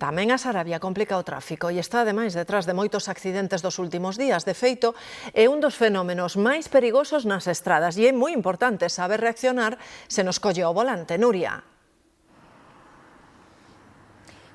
Tamén a Sarabia complica o tráfico e está ademais detrás de moitos accidentes dos últimos días. De feito, é un dos fenómenos máis perigosos nas estradas e é moi importante saber reaccionar se nos colle o volante. Nuria.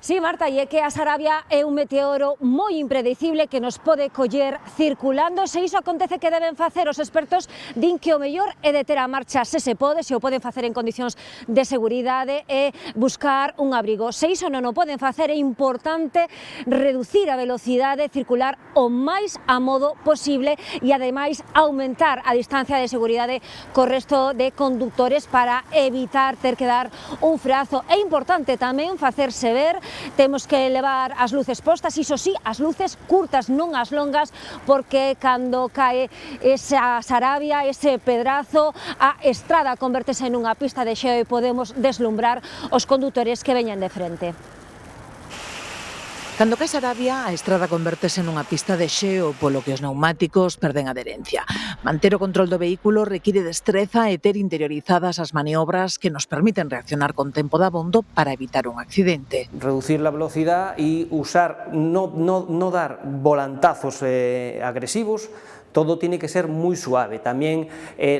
Sí, Marta, e é que a Sarabia é un meteoro moi impredecible que nos pode coller circulando. Se iso acontece, que deben facer os expertos? Din que o mellor é deter a marcha se pode, se o poden facer en condicións de seguridade e buscar un abrigo. Se iso non o poden facer, é importante reducir a velocidade, circular o máis a modo posible e ademais aumentar a distancia de seguridade co resto de condutores para evitar ter que dar un freazo. É importante tamén facerse ver. Temos que levar as luces postas, iso sí, as luces curtas, non as longas, porque cando cae esa Sarabia, ese pedrazo, a estrada convértese nunha pista de xeo e podemos deslumbrar os condutores que veñen de frente. Cando cae Sarabia, a estrada convértese nunha pista de xeo, polo que os pneumáticos perden adherencia. Manter o control do vehículo require destreza e ter interiorizadas as maniobras que nos permiten reaccionar con tempo dabondo para evitar un accidente. Reducir la velocidad y usar, no dar volantazos agresivos. Todo tiene que ser muy suave, también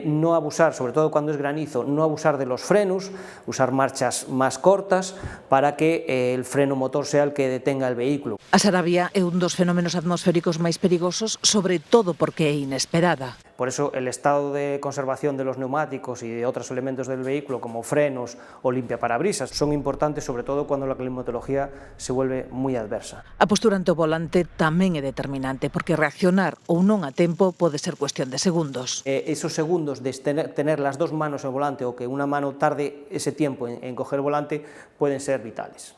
no abusar, sobre todo cuando es granizo, no abusar de los frenos, usar marchas más cortas para que el freno motor sea el que detenga el vehículo. A Sarabia é un dos fenómenos atmosféricos máis perigosos, sobre todo porque é inesperada. Por eso el estado de conservación de los neumáticos y de otros elementos del vehículo como frenos o limpiaparabrisas son importantes, sobre todo cuando la climatología se vuelve muy adversa. A postura ante o volante tamén é determinante, porque reaccionar ou non a tempo pode ser cuestión de segundos. Esos segundos de tener las dos manos en el volante o que una mano tarde ese tiempo en coger el volante pueden ser vitales.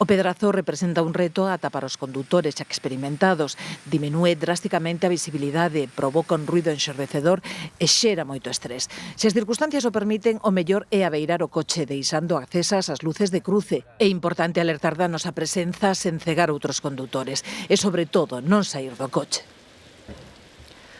O pedrazo representa un reto ata para os condutores xa experimentados. Diminúe drásticamente a visibilidade, provoca un ruido enxordecedor e xera moito estrés. Se as circunstancias o permiten, o mellor é abeirar o coche deixando accesas as luces de cruce. É importante alertar da nosa presenza sen cegar outros condutores e, sobre todo, non saír do coche.